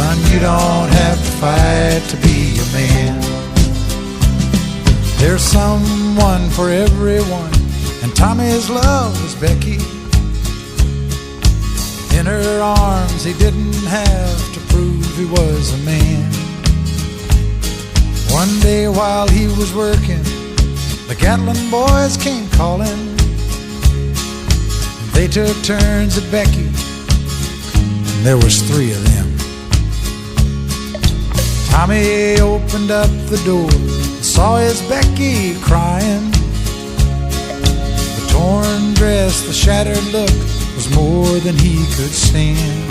Son, you don't have to fight to be a man. There's someone for everyone, and Tommy's love was Becky. In her arms he didn't have to prove he was a man. One day while he was working, the Gatlin boys came calling. They took turns at Becky, and there was 3 of them. Tommy opened up the door and saw his Becky crying. The torn dress, the shattered look was more than he could stand.